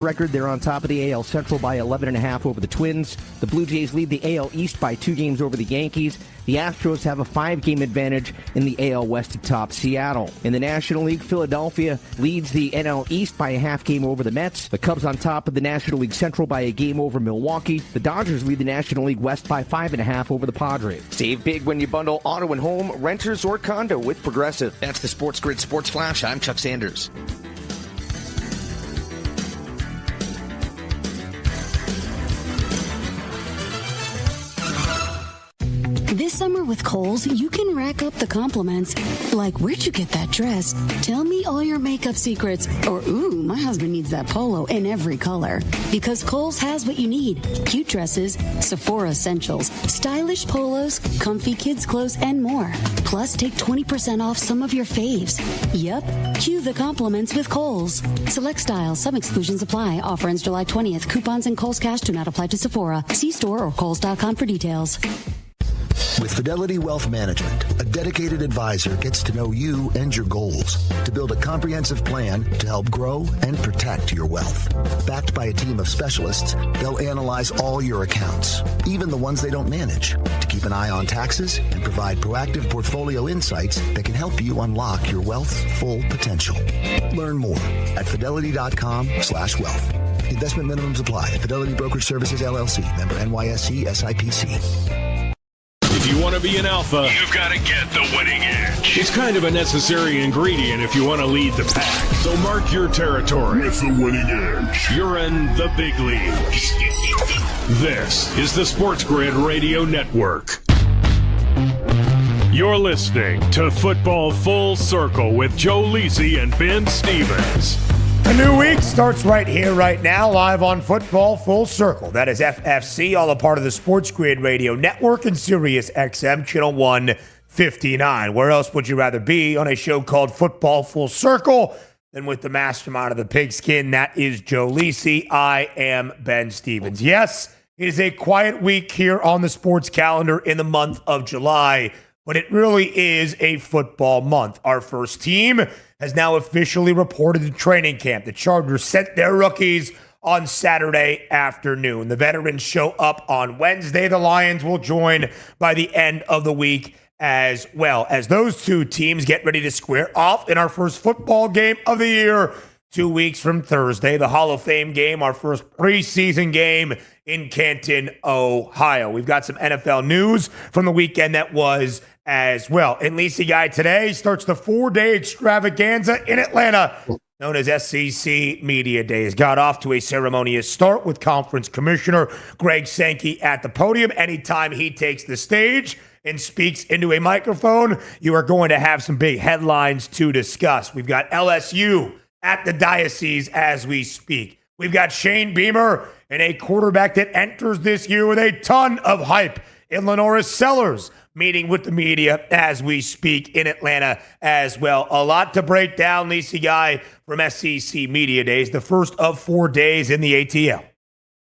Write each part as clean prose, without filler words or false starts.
record. They're on top of the AL Central by 11.5 over the Twins. The Blue Jays lead the AL East by 2 games over the Yankees. The Astros have a 5-game advantage in the AL West atop Seattle. In the National League, Philadelphia leads the NL East by a half game over the Mets. The Cubs on top of the National League Central by a game over Milwaukee. The Dodgers lead the National League West by 5.5 over the Padres. Save big when you bundle auto and home, renters, or condo with Progressive. That's the SportsGrid Sports Flash. I'm Chuck Sanders. This summer with Kohl's, you can rack up the compliments. Like, where'd you get that dress? Tell me all your makeup secrets. Or, ooh, my husband needs that polo in every color. Because Kohl's has what you need. Cute dresses, Sephora essentials, stylish polos, comfy kids clothes, and more. Plus, take 20% off some of your faves. Yep, cue the compliments with Kohl's. Select styles, some exclusions apply. Offer ends July 20th. Coupons and Kohl's Cash do not apply to Sephora. See store or Kohls.com for details. With Fidelity Wealth Management, a dedicated advisor gets to know you and your goals to build a comprehensive plan to help grow and protect your wealth. Backed by a team of specialists, they'll analyze all your accounts, even the ones they don't manage, to keep an eye on taxes and provide proactive portfolio insights that can help you unlock your wealth's full potential. Learn more at fidelity.com/wealth. Investment minimums apply. Fidelity Brokerage Services, LLC. Member NYSE SIPC. If you want to be an alpha, you've got to get the winning edge. It's kind of a necessary ingredient if you want to lead the pack. So mark your territory. With the winning edge, you're in the big leagues. This is the SportsGrid Radio Network. You're listening to Football Full Circle with Joe Lisi and Ben Stevens. A new week starts right here, right now, live on Football Full Circle. That is FFC, all a part of the SportsGrid Radio Network and Sirius XM, Channel 159. Where else would you rather be on a show called Football Full Circle than with the mastermind of the pigskin? That is Joe Lisi. I am Ben Stevens. Yes, it is a quiet week here on the sports calendar in the month of July, but it really is a football month. Our first team has now officially reported to training camp. The Chargers sent their rookies on Saturday afternoon. The veterans show up on Wednesday. The Lions will join by the end of the week as well, as those two teams get ready to square off in our first football game of the year 2 weeks from Thursday, the Hall of Fame game, our first preseason game in Canton, Ohio. We've got some NFL news from the weekend that was as well. And Lisi Guy today starts the 4-day extravaganza in Atlanta, known as SEC Media Days. Got off to a ceremonious start with Conference Commissioner Greg Sankey at the podium. Anytime he takes the stage and speaks into a microphone, you are going to have some big headlines to discuss. We've got LSU at the Diocese as we speak. We've got Shane Beamer and a quarterback that enters this year with a ton of hype in Lenoris Sellers, meeting with the media as we speak in Atlanta as well. A lot to break down, Lisi Guy, from SEC Media Days, the first of 4 days in the ATL.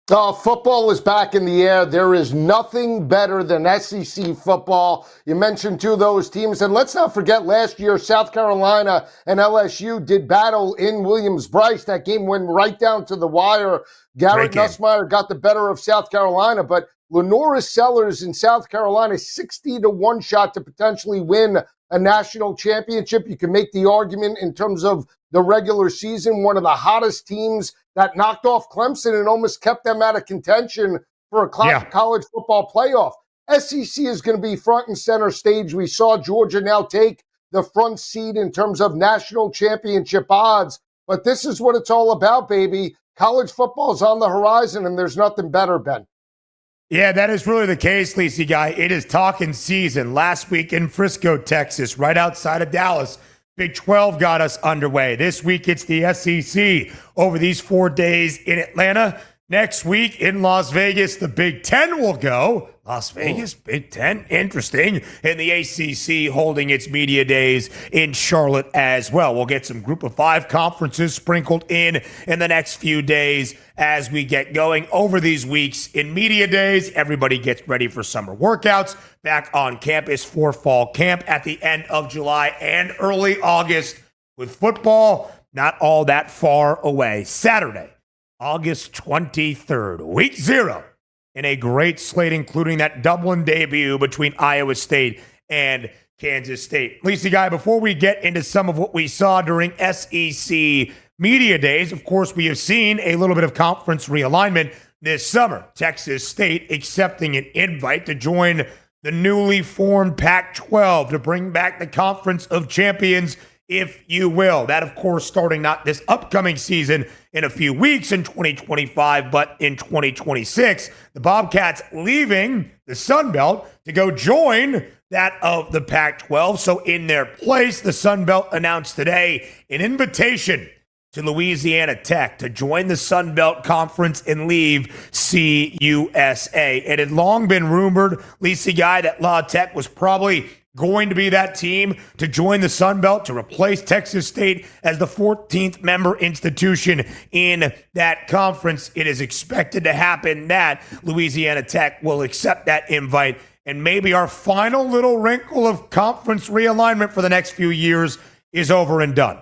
Football is back in the air. There is nothing better than SEC football. You mentioned two of those teams. And let's not forget last year, South Carolina and LSU did battle in Williams-Brice. That game went right down to the wire. Garrett Nussmeier got the better of South Carolina, but Lenoris Sellers in South Carolina, 60-1 shot to potentially win a national championship. You can make the argument in terms of the regular season, one of the hottest teams that knocked off Clemson and almost kept them out of contention for a college football playoff. SEC is going to be front and center stage. We saw Georgia now take the front seat in terms of national championship odds. But this is what it's all about, baby. College football is on the horizon, and there's nothing better, Ben. Yeah, that is really the case, Lisi Guy. It is talking season. Last week in Frisco, Texas, right outside of Dallas, Big 12 got us underway. This week, it's the SEC over these 4 days in Atlanta. Next week in Las Vegas, the Big 10 will go. Las Vegas, Big 10, interesting. And the ACC holding its media days in Charlotte as well. We'll get some Group of 5 conferences sprinkled in the next few days as we get going over these weeks in media days. Everybody gets ready for summer workouts, back on campus for fall camp at the end of July and early August, with football not all that far away. Saturday, August 23rd, week 0, in a great slate, including that Dublin debut between Iowa State and Kansas State. Lisa Guy, before we get into some of what we saw during SEC Media Days, of course, we have seen a little bit of conference realignment this summer. Texas State accepting an invite to join the newly formed Pac-12 to bring back the Conference of Champions, if you will. That, of course, starting not this upcoming season in a few weeks in 2025, but in 2026. The Bobcats leaving the Sun Belt to go join that of the Pac-12. So in their place, the Sun Belt announced today an invitation to Louisiana Tech to join the Sun Belt Conference and leave CUSA. It had long been rumored, Lisa Guy, that La Tech was probably going to be that team to join the Sun Belt to replace Texas State as the 14th member institution in that conference. It is expected to happen that Louisiana Tech will accept that invite, and maybe our final little wrinkle of conference realignment for the next few years is over and done.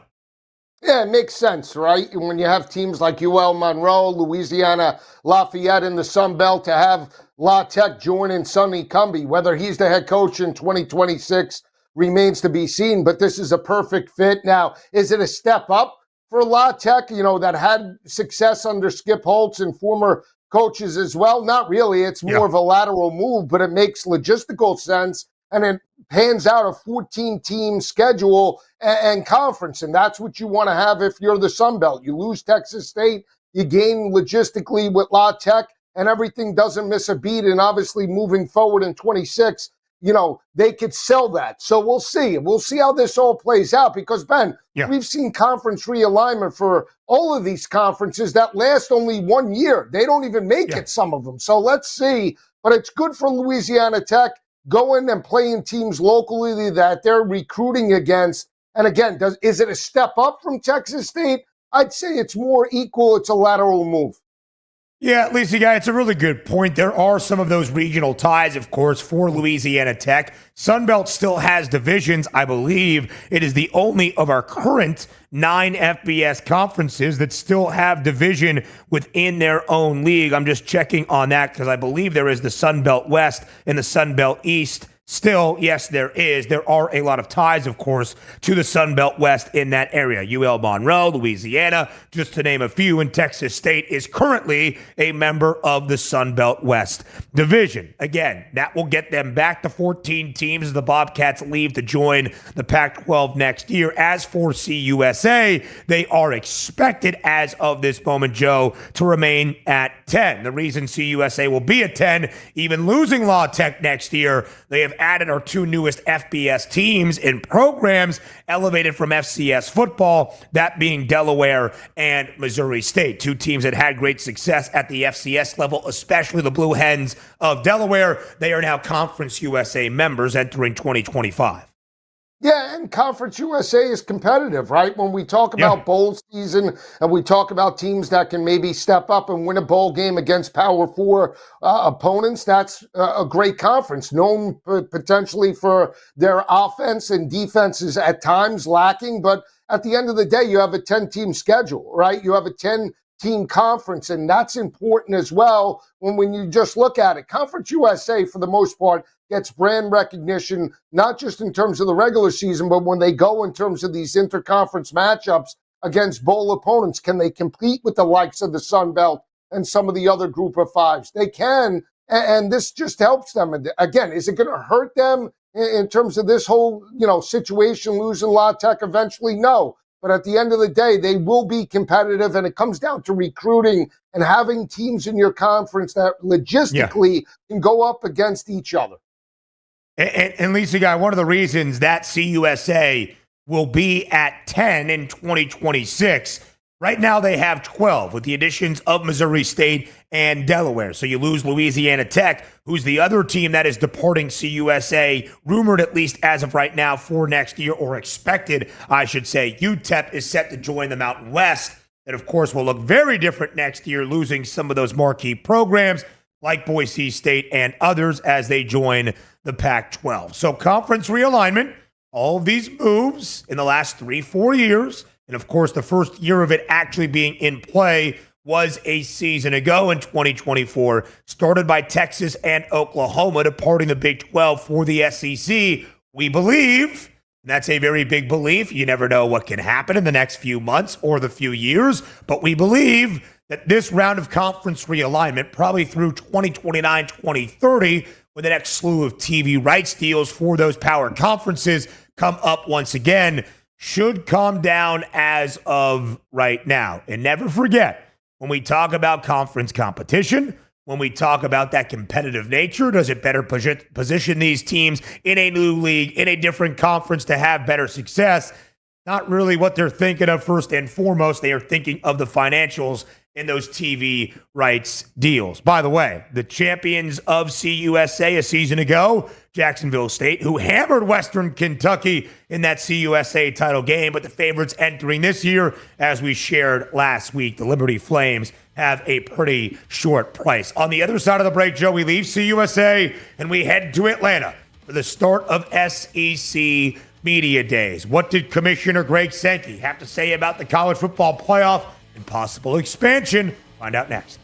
Yeah, it makes sense, right? When you have teams like UL Monroe, Louisiana Lafayette in the Sun Belt, to have La Tech join in Sonny Cumbie. Whether he's the head coach in 2026 remains to be seen, but this is a perfect fit. Now, is it a step up for La Tech, that had success under Skip Holtz and former coaches as well? Not really. It's more of a lateral move, but it makes logistical sense, and it pans out a 14-team schedule and conference, and that's what you want to have if you're the Sun Belt. You lose Texas State, you gain logistically with La Tech, and everything doesn't miss a beat. And obviously moving forward in 26, they could sell that. So we'll see. We'll see how this all plays out, because, Ben, we've seen conference realignment for all of these conferences that last only 1 year. They don't even make it, some of them. So let's see. But it's good for Louisiana Tech going and playing teams locally that they're recruiting against. And again, is it a step up from Texas State? I'd say it's more equal. It's a lateral move. Yeah, Lisa Guy, it's a really good point. There are some of those regional ties, of course, for Louisiana Tech. Sunbelt still has divisions. I believe it is the only of our current 9 FBS conferences that still have division within their own league. I'm just checking on that because I believe there is the Sunbelt West and the Sunbelt East. Still, yes, there is. There are a lot of ties, of course, to the Sun Belt West in that area. UL Monroe, Louisiana, just to name a few, and Texas State is currently a member of the Sun Belt West Division. Again, that will get them back to 14 teams as the Bobcats leave to join the Pac-12 next year. As for CUSA, they are expected, as of this moment, Joe, to remain at 10. The reason CUSA will be at 10, even losing La Tech next year, they have added our 2 newest FBS teams in programs elevated from FCS football, that being Delaware and Missouri State, 2 teams that had great success at the FCS level, especially the Blue Hens of Delaware. They are now Conference USA members entering 2025. Yeah, and Conference USA is competitive, right? When we talk about bowl season and we talk about teams that can maybe step up and win a bowl game against Power 4 opponents, that's a great conference, known potentially for their offense and defenses at times lacking. But at the end of the day, you have a 10-team schedule, right? You have a 10-team conference, and that's important as well when you just look at it. Conference USA, for the most part, gets brand recognition, not just in terms of the regular season, but when they go in terms of these interconference matchups against bowl opponents. Can they compete with the likes of the Sun Belt and some of the other group of fives? They can, and this just helps them. And again, is it going to hurt them in terms of this whole situation, losing La Tech eventually? No. But at the end of the day, they will be competitive, and it comes down to recruiting and having teams in your conference that logistically can go up against each other. And Lisa Guy, one of the reasons that CUSA will be at 10 in 2026, right now they have 12 with the additions of Missouri State and Delaware. So you lose Louisiana Tech, who's the other team that is departing CUSA, rumored at least as of right now for next year, or expected, I should say. UTEP is set to join the Mountain West. That, of course, will look very different next year, losing some of those marquee programs like Boise State and others as they join the Pac-12. So conference realignment, all of these moves in the last 3-4 years, and of course the first year of it actually being in play was a season ago in 2024, started by Texas and Oklahoma departing the Big 12 for the SEC. We believe, and that's a very big belief, you never know what can happen in the next few months or the few years, but we believe that this round of conference realignment, probably through 2029, 2030, when the next slew of TV rights deals for those power conferences come up once again, should calm down as of right now. And never forget, when we talk about conference competition, when we talk about that competitive nature, does it better position these teams in a new league, in a different conference to have better success? Not really what they're thinking of first and foremost. They are thinking of the financials in those TV rights deals. By the way, the champions of CUSA a season ago, Jacksonville State, who hammered Western Kentucky in that CUSA title game, but the favorites entering this year, as we shared last week, the Liberty Flames, have a pretty short price. On the other side of the break, Joe, we leave CUSA and we head to Atlanta for the start of SEC Media Days. What did Commissioner Greg Sankey have to say about the college football playoff and possible expansion? Find out next.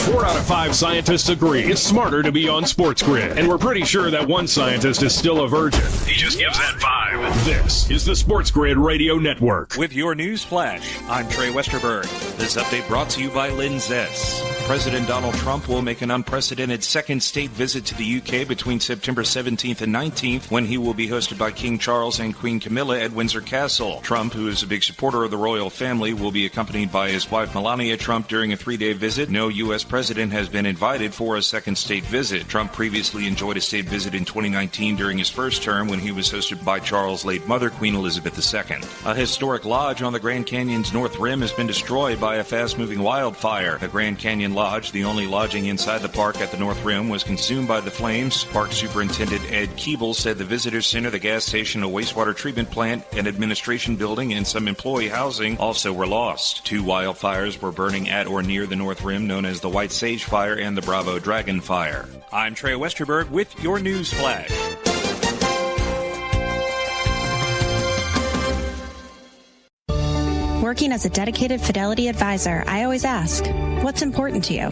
4 out of 5 scientists agree it's smarter to be on SportsGrid. And we're pretty sure that one scientist is still a virgin. He just gives that 5. This is the SportsGrid Radio Network. With your news flash, I'm Trey Westerberg. This update brought to you by Linzess. President Donald Trump will make an unprecedented second state visit to the UK between September 17th and 19th, when he will be hosted by King Charles and Queen Camilla at Windsor Castle. Trump, who is a big supporter of the royal family, will be accompanied by his wife Melania Trump during a 3-day visit. No U.S. president has been invited for a second state visit. Trump previously enjoyed a state visit in 2019 during his first term, when he was hosted by Charles' late mother, Queen Elizabeth II. A historic lodge on the Grand Canyon's North Rim has been destroyed by a fast-moving wildfire. The Grand Canyon Lodge, the only lodging inside the park at the North Rim, was consumed by the flames. Park Superintendent Ed Keeble said the visitor center, the gas station, a wastewater treatment plant, an administration building, and some employee housing also were lost. 2 wildfires were burning at or near the North Rim, known as the White Sage Fire and the Bravo Dragon Fire. I'm Trey Westerberg with your news flash. Working as a dedicated Fidelity advisor, I always ask, what's important to you?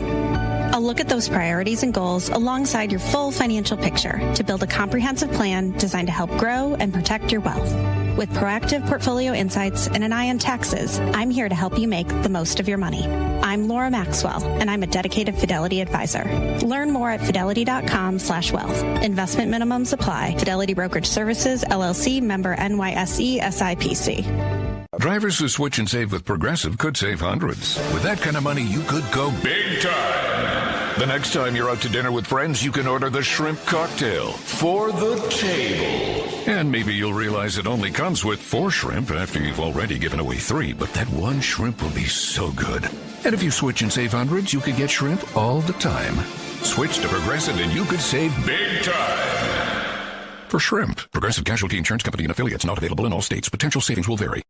I'll look at those priorities and goals alongside your full financial picture to build a comprehensive plan designed to help grow and protect your wealth. With proactive portfolio insights and an eye on taxes, I'm here to help you make the most of your money. I'm Laura Maxwell, and I'm a dedicated Fidelity advisor. Learn more at fidelity.com/wealth. Investment minimums apply. Fidelity Brokerage Services, LLC, member NYSE, SIPC. Drivers who switch and save with Progressive could save hundreds. With that kind of money, you could go big time. The next time you're out to dinner with friends, you can order the shrimp cocktail for the table. And maybe you'll realize it only comes with 4 shrimp after you've already given away 3, but that one shrimp will be so good. And if you switch and save hundreds, you could get shrimp all the time. Switch to Progressive and you could save big time. For shrimp, Progressive Casualty Insurance Company and affiliates, not available in all states. Potential savings will vary.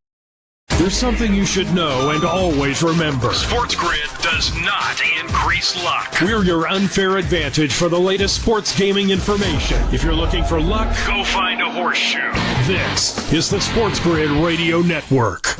There's something you should know and always remember. SportsGrid does not increase luck. We're your unfair advantage for the latest sports gaming information. If you're looking for luck, go find a horseshoe. This is the SportsGrid Radio Network.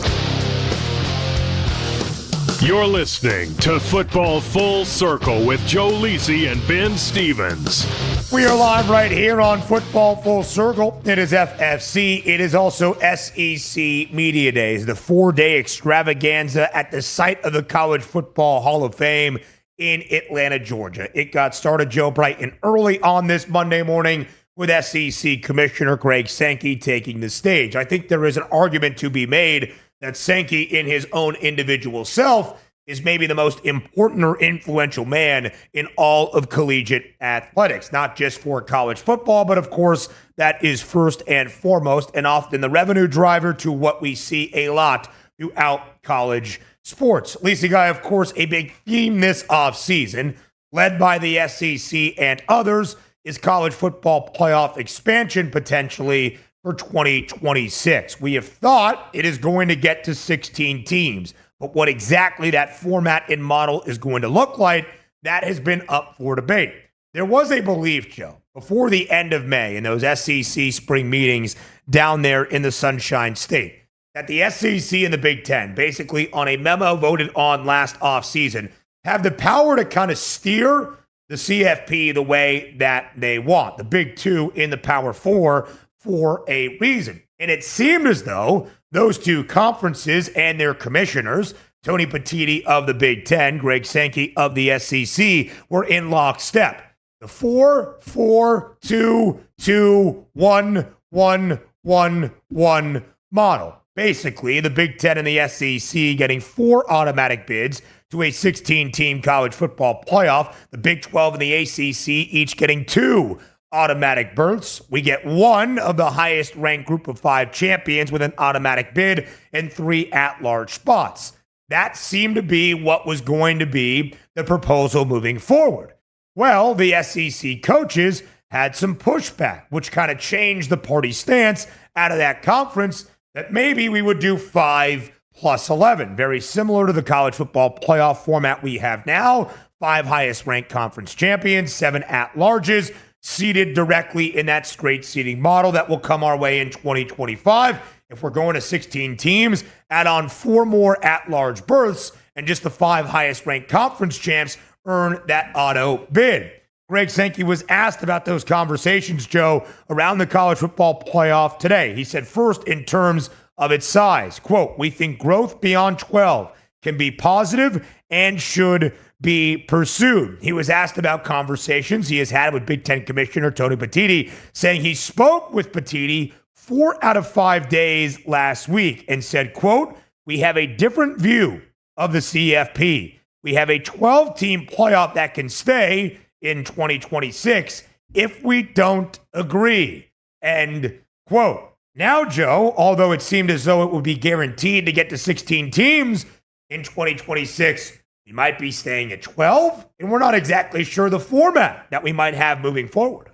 You're listening to Football Full Circle with Joe Lisi and Ben Stevens. We are live right here on Football Full Circle. It is FFC. It is also SEC Media Days, the 4-day extravaganza at the site of the College Football Hall of Fame in Atlanta, Georgia. It got started, Joe, bright and early on this Monday morning with SEC Commissioner Greg Sankey taking the stage. I think there is an argument to be made that Sankey, in his own individual self, is maybe the most important or influential man in all of collegiate athletics, not just for college football, but of course, that is first and foremost and often the revenue driver to what we see a lot throughout college sports. Lisa Guy, of course, a big theme this offseason, led by the SEC and others, is college football playoff expansion potentially for 2026. We have thought it is going to get to 16 teams, but what exactly that format and model is going to look like, that has been up for debate. There was a belief, Joe, before the end of May in those SEC spring meetings down there in the Sunshine State, that the SEC and the Big Ten, basically on a memo voted on last offseason, have the power to kind of steer the CFP the way that they want. The Big Two in the Power Four for a reason. And it seemed as though those two conferences and their commissioners, Tony Petitti of the Big Ten, Greg Sankey of the SEC, were in lockstep. The 4-4-2-2-1-1-1-1 model. Basically, the Big Ten and the SEC getting 4 automatic bids to a 16-team college football playoff. The Big 12 and the ACC each getting 2 automatic berths. We get 1 of the highest-ranked group of 5 champions with an automatic bid and 3 at-large spots. That seemed to be what was going to be the proposal moving forward. Well, the SEC coaches had some pushback, which kind of changed the party stance out of that conference, that maybe we would do 5 plus 11, very similar to the college football playoff format we have now. 5 highest-ranked conference champions, 7 at-larges, seated directly in that straight seeding model that will come our way in 2025. If we're going to 16 teams, add on 4 more at-large berths, and just the 5 highest-ranked conference champs earn that auto bid. Greg Sankey was asked about those conversations, Joe, around the college football playoff today. He said, first, in terms of its size, quote, we think growth beyond 12 can be positive and should be pursued. He was asked about conversations he has had with Big Ten Commissioner Tony Petitti, saying he spoke with Petitti 4 out of 5 days last week and said, quote, we have a different view of the CFP. We have a 12-team playoff that can stay in 2026 if we don't agree. End quote. Now, Joe, although it seemed as though it would be guaranteed to get to 16 teams in 2026, we might be staying at 12, and we're not exactly sure the format that we might have moving forward.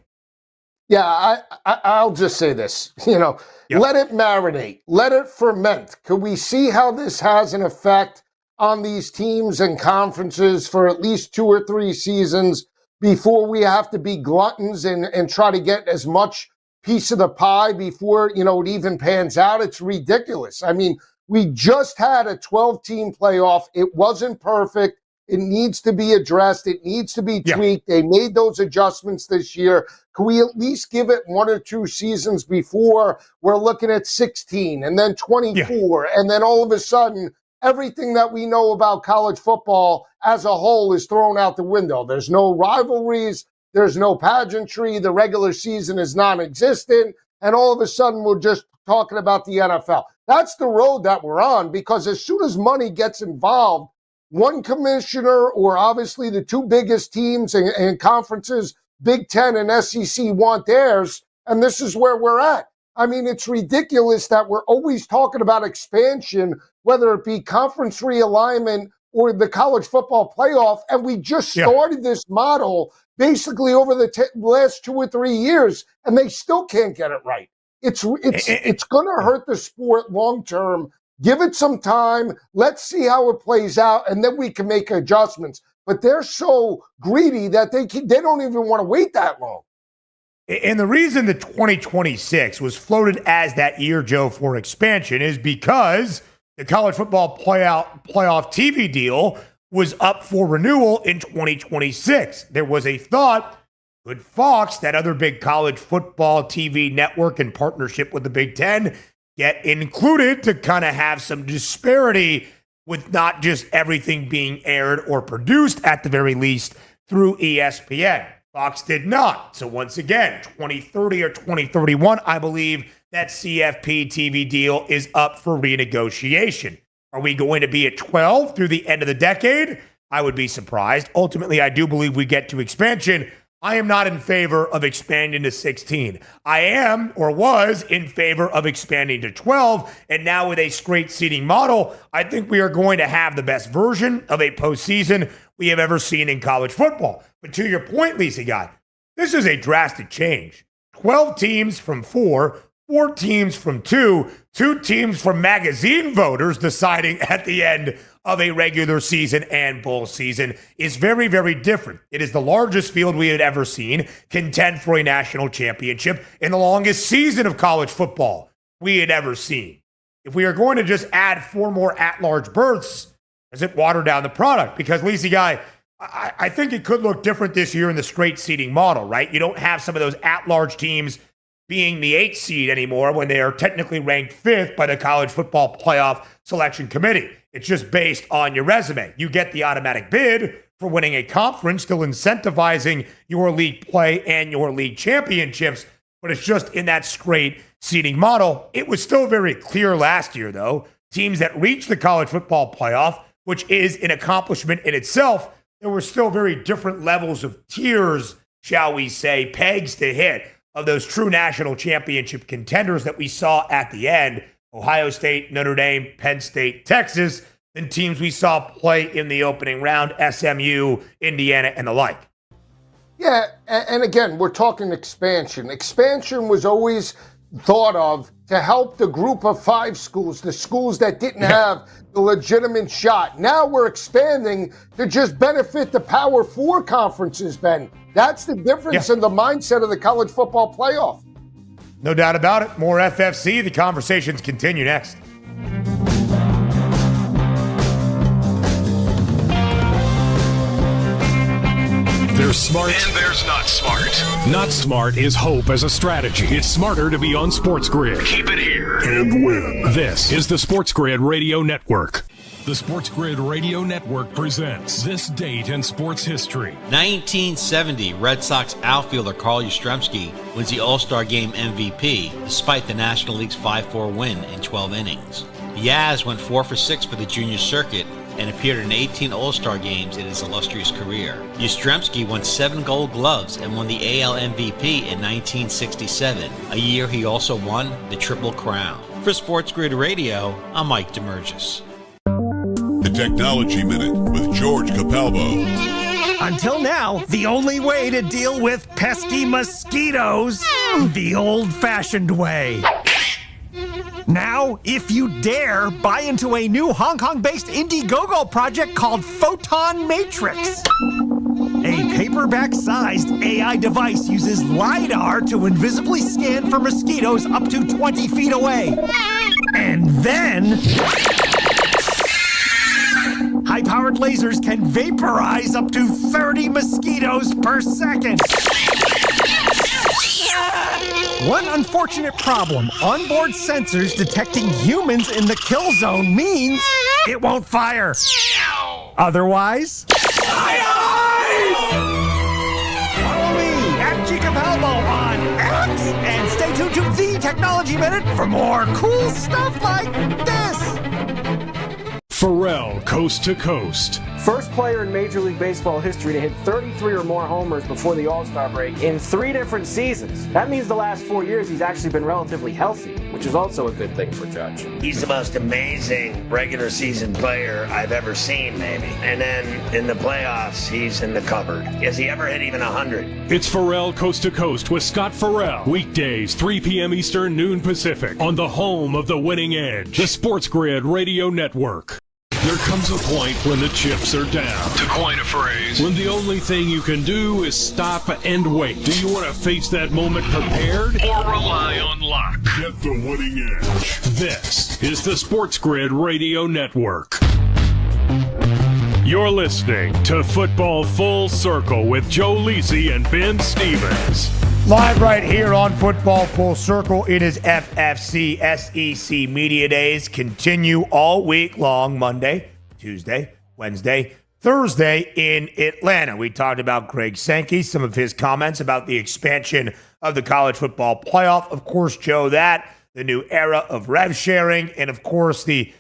Yeah, I'll just say this, Let it marinate, let it ferment. Could we see how this has an effect on these teams and conferences for at least 2 or 3 seasons before we have to be gluttons and try to get as much piece of the pie before, it even pans out? It's ridiculous. I mean, we just had a 12-team playoff. It wasn't perfect. It needs to be addressed. It needs to be tweaked. They made those adjustments this year. Can we at least give it 1 or 2 seasons before we're looking at 16 and then 24 and then all of a sudden everything that we know about college football as a whole is thrown out the window? There's no rivalries. There's no pageantry. The regular season is non-existent. And all of a sudden, we're just talking about the NFL. That's the road that we're on, because as soon as money gets involved, one commissioner, or obviously the 2 biggest teams and conferences, Big Ten and SEC, want theirs. And this is where we're at. I mean, it's ridiculous that we're always talking about expansion, whether it be conference realignment or the college football playoff. And we just started this model basically over the last 2 or 3 years, and they still can't get it right. It's going to hurt the sport long term. Give it some time. Let's see how it plays out, and then we can make adjustments. But they're so greedy that they don't even want to wait that long. And the reason that 2026 was floated as that year, Joe, for expansion is because the college football playoff TV deal was up for renewal in 2026. There was a thought, could Fox, that other big college football TV network in partnership with the Big Ten, get included to kind of have some disparity with not just everything being aired or produced, at the very least, through ESPN. Fox did not. So once again, 2030 or 2031, I believe that CFP TV deal is up for renegotiation. Are we going to be at 12 through the end of the decade? I would be surprised. Ultimately, I do believe we get to expansion. I am not in favor of expanding to 16. I am, or was, in favor of expanding to 12. And now with a straight seeding model, I think we are going to have the best version of a postseason we have ever seen in college football. But to your point, Lisa, this is a drastic change. 12 teams from 4, 4 teams from 2 teams from magazine voters deciding at the end of a regular season and bowl season is very, very different. It is the largest field we had ever seen contend for a national championship in the longest season of college football we had ever seen. If we are going to just add 4 more at-large berths, does it water down the product? Because, Lacey Guy, I think it could look different this year in the straight seeding model, right? You don't have some of those at-large teams being the 8th seed anymore when they are technically ranked 5th by the College Football Playoff Selection Committee. It's just based on your resume. You get the automatic bid for winning a conference, still incentivizing your league play and your league championships, but it's just in that straight seeding model. It was still very clear last year, though. Teams that reached the College Football Playoff, which is an accomplishment in itself, there were still very different levels of tiers, shall we say, pegs to hit of those true national championship contenders that we saw at the end. Ohio State, Notre Dame, Penn State, Texas, than teams we saw play in the opening round, SMU, Indiana, and the like. Yeah, and again, we're talking expansion. Expansion was always thought of to help the group of 5 schools, the schools that didn't have the legitimate shot. Now we're expanding to just benefit the Power 4 conferences, Ben. That's the difference in the mindset of the college football playoff. No doubt about it. More FFC. The conversations continue next. There's smart. And there's not smart. Not smart is hope as a strategy. It's smarter to be on SportsGrid. Keep it here. And win. This is the SportsGrid Radio Network. The SportsGrid Radio Network presents This Date in Sports History. 1970, Red Sox outfielder Carl Yastrzemski wins the All-Star Game MVP despite the National League's 5-4 win in 12 innings. Yaz went 4 for 6 for the junior circuit and appeared in 18 All-Star games in his illustrious career. Yastrzemski won 7 Gold Gloves and won the AL MVP in 1967, a year he also won the Triple Crown. For SportsGrid Radio, I'm Mike DeMurgis. The Technology Minute with George Capalbo. Until now, the only way to deal with pesky mosquitoes, the old-fashioned way. Now, if you dare, buy into a new Hong Kong-based Indiegogo project called Photon Matrix. A paperback-sized AI device uses LiDAR to invisibly scan for mosquitoes up to 20 feet away. And then high-powered lasers can vaporize up to 30 mosquitoes per second. One unfortunate problem, onboard sensors detecting humans in the kill zone means it won't fire. Otherwise, follow me at Capalbo on X and stay tuned to The Technology Minute for more cool stuff like this. Pharrell, Coast to Coast. First player in Major League Baseball history to hit 33 or more homers before the All-Star break in 3 different seasons. That means the last 4 years he's actually been relatively healthy, which is also a good thing for Judge. He's the most amazing regular season player I've ever seen, maybe. And then in the playoffs, he's in the cupboard. Has he ever hit even 100? It's Pharrell, Coast to Coast with Scott Farrell. Weekdays, 3 p.m. Eastern, noon Pacific, on the home of the winning edge, the SportsGrid Radio Network. There comes a point when the chips are down. To coin a phrase. When the only thing you can do is stop and wait. Do you want to face that moment prepared? Or rely on luck? Get the winning edge. This is the SportsGrid Radio Network. You're listening to Football Full Circle with Joe Lisi and Ben Stevens. Live right here on Football Full Circle. It is FFC SEC Media Days. Continue all week long, Monday, Tuesday, Wednesday, Thursday in Atlanta. We talked about Greg Sankey, some of his comments about the expansion of the college football playoff. Of course, Joe, the new era of rev sharing, and of course, the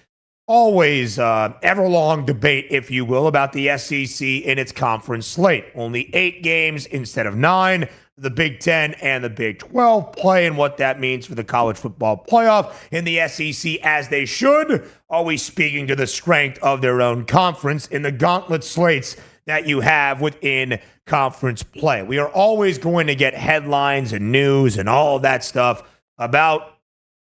always ever-long debate, if you will, about the SEC and its conference slate. Only 8 games instead of 9. The Big Ten and the Big 12 play and what that means for the college football playoff in the SEC, as they should, always speaking to the strength of their own conference in the gauntlet slates that you have within conference play. We are always going to get headlines and news and all of that stuff about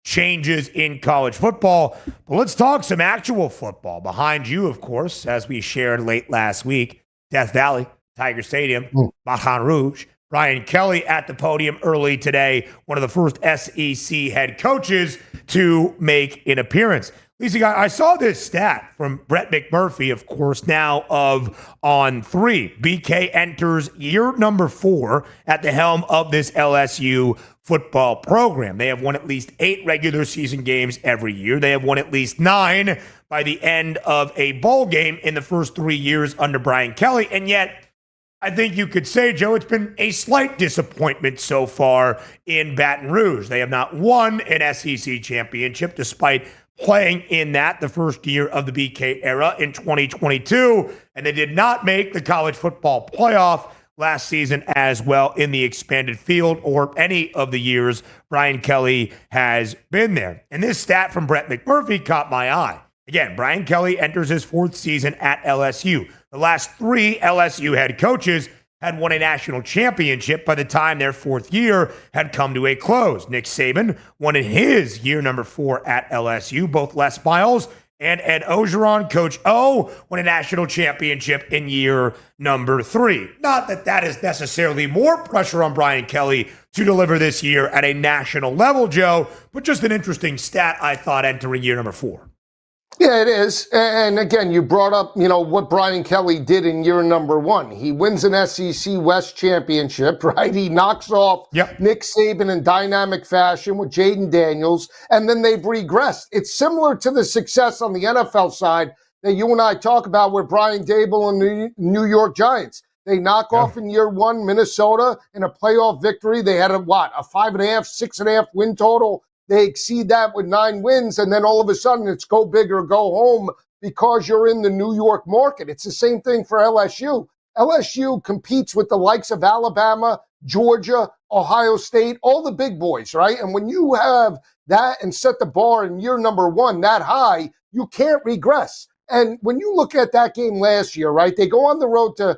changes in college football. But let's talk some actual football. Behind you, of course, as we shared late last week, Death Valley, Tiger Stadium, Baton Rouge. Brian Kelly at the podium early today, one of the first SEC head coaches to make an appearance. Lisa, I saw this stat from Brett McMurphy, of course, now of On 3. BK enters year number 4 at the helm of this LSU football program. They have won at least 8 regular season games every year. They have won at least 9 by the end of a bowl game in the first 3 years under Brian Kelly. And yet, I think you could say, Joe, it's been a slight disappointment so far in Baton Rouge. They have not won an SEC championship despite playing in that the first year of the BK era in 2022, and they did not make the college football playoff last season as well in the expanded field or any of the years Brian Kelly has been there. And this stat from Brett McMurphy caught my eye. Again, Brian Kelly enters his 4th season at LSU. The last 3 LSU head coaches had won a national championship by the time their 4th year had come to a close. Nick Saban won in his year number 4 at LSU. Both Les Miles and Ed Orgeron, Coach O, won a national championship in year number 3. Not that that is necessarily more pressure on Brian Kelly to deliver this year at a national level, Joe, but just an interesting stat, I thought, entering year number 4. Yeah, it is. And again, you brought up, what Brian Kelly did in year number 1. He wins an SEC West championship, right? He knocks off Nick Saban in dynamic fashion with Jaden Daniels, and then they've regressed. It's similar to the success on the NFL side that you and I talk about with Brian Dable and the New York Giants. They knock off in year 1 Minnesota in a playoff victory. They had a 5.5, 6.5 win total. They exceed that with 9 wins, and then all of a sudden it's go big or go home because you're in the New York market. It's the same thing for LSU. LSU competes with the likes of Alabama, Georgia, Ohio State, all the big boys, right? And when you have that and set the bar in year number 1 that high, you can't regress. And when you look at that game last year, right, they go on the road to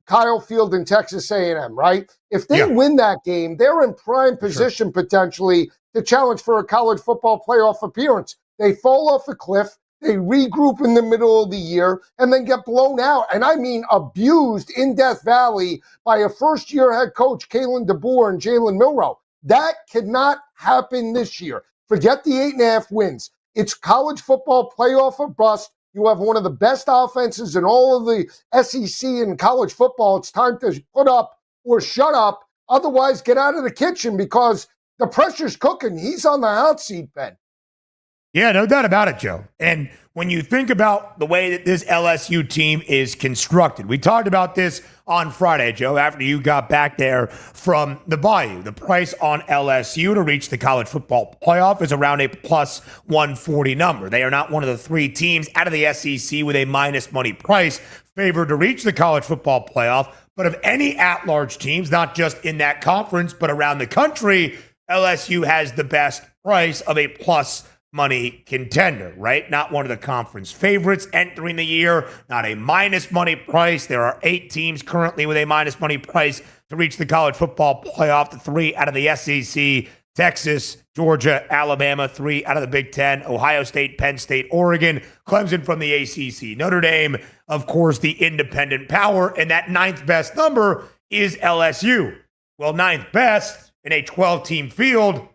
Kyle Field in Texas A&M, right? If they win that game, they're in prime position potentially to challenge for a college football playoff appearance. They fall off a cliff, they regroup in the middle of the year, and then get blown out. And I mean abused in Death Valley by a first-year head coach, Kalen DeBoer and Jalen Milroe. That cannot happen this year. Forget the 8.5 wins. It's college football playoff or bust. You have one of the best offenses in all of the SEC in college football. It's time to put up or shut up. Otherwise, get out of the kitchen because the pressure's cooking. He's on the hot seat, Ben. Yeah, no doubt about it, Joe. And when you think about the way that this LSU team is constructed, we talked about this on Friday, Joe, after you got back there from the Bayou. The price on LSU to reach the college football playoff is around a plus 140 number. They are not one of the 3 teams out of the SEC with a minus money price favored to reach the college football playoff. But of any at-large teams, not just in that conference, but around the country, LSU has the best price of a plus money contender, right? Not one of the conference favorites entering the year, not a minus money price. There are 8 teams currently with a minus money price to reach the college football playoff. The 3 out of the SEC, Texas, Georgia, Alabama, 3 out of the Big Ten, Ohio State, Penn State, Oregon, Clemson from the ACC, Notre Dame, of course, the independent power, and that 9th best number is LSU. Well, 9th best in a 12-team field,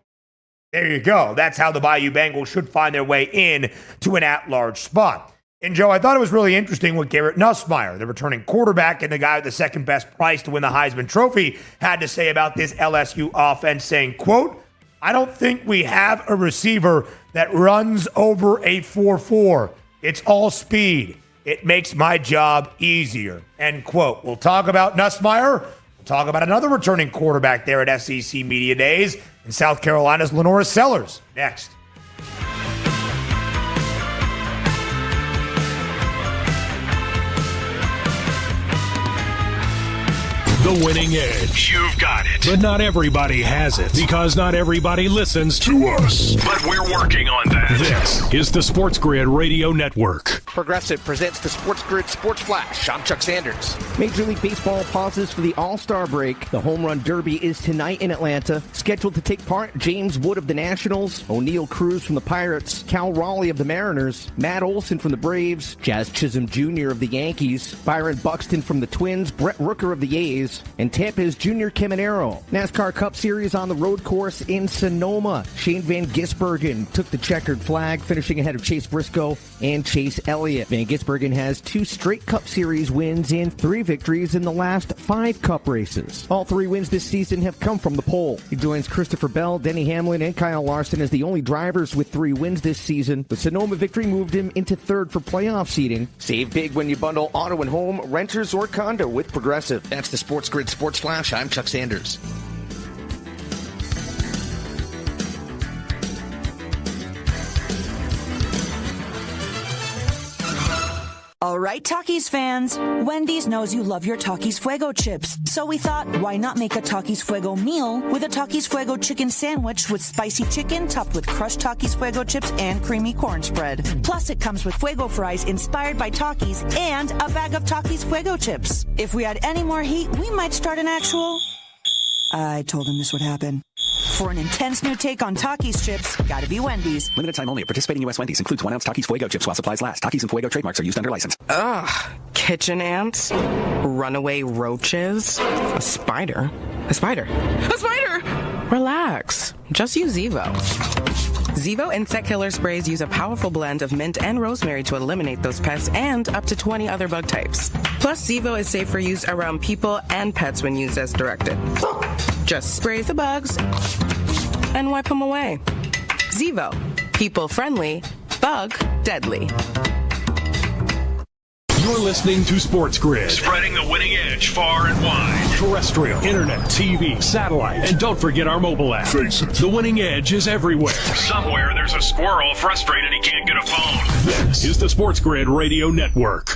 there you go. That's how the Bayou Bengals should find their way in to an at-large spot. And, Joe, I thought it was really interesting what Garrett Nussmeier, the returning quarterback and the guy with the second best price to win the Heisman Trophy, had to say about this LSU offense, saying, quote, "I don't think we have a receiver that runs over a 4.4. It's all speed. It makes my job easier," end quote. We'll talk about Nussmeier. We'll talk about another returning quarterback there at SEC Media Days in South Carolina's Lenora Sellers next. The winning edge. You've got it. But not everybody has it, because not everybody listens to us. But we're working on that. This is the SportsGrid Radio Network. Progressive presents the SportsGrid Sports Flash. I'm Chuck Sanders. Major League Baseball pauses for the All-Star break. The Home Run Derby is tonight in Atlanta. Scheduled to take part James Wood of the Nationals, O'Neill Cruz from the Pirates, Cal Raleigh of the Mariners, Matt Olson from the Braves, Jazz Chisholm Jr. of the Yankees, Byron Buxton from the Twins, Brett Rooker of the A's, and Tampa's Junior Caminero. NASCAR Cup Series on the road course in Sonoma. Shane Van Gisbergen took the checkered flag, finishing ahead of Chase Briscoe and Chase Elliott. Van Gisbergen has 2 straight Cup Series wins and 3 victories in the last 5 Cup races. All 3 wins this season have come from the pole. He joins Christopher Bell, Denny Hamlin, and Kyle Larson as the only drivers with 3 wins this season. The Sonoma victory moved him into 3rd for playoff seeding. Save big when you bundle auto and home, renters, or condo with Progressive. That's the SportsGrid Sports Flash. I'm Chuck Sanders. All right, Takis fans. Wendy's knows you love your Takis Fuego chips. So we thought, why not make a Takis Fuego meal with a Takis Fuego chicken sandwich with spicy chicken topped with crushed Takis Fuego chips and creamy corn spread. Plus, it comes with Fuego fries inspired by Takis and a bag of Takis Fuego chips. If we had any more heat, we might start an actual... I told him this would happen. For an intense new take on Takis chips, gotta be Wendy's. Limited time only. Participating U.S. Wendy's includes 1 ounce Takis Fuego chips while supplies last. Takis and Fuego trademarks are used under license. Ugh. Kitchen ants. Runaway roaches. A spider. A spider. A spider! Relax. Just use Zevo. Zevo insect killer sprays use a powerful blend of mint and rosemary to eliminate those pests and up to 20 other bug types. Plus, Zevo is safe for use around people and pets when used as directed. Just spray the bugs and wipe them away. Zevo. People friendly, bug deadly. You're listening to SportsGrid. Spreading the winning edge far and wide. Terrestrial, internet, TV, satellite, and don't forget our mobile app. Face it. The winning edge is everywhere. Somewhere there's a squirrel frustrated he can't get a phone. This is the SportsGrid Radio Network.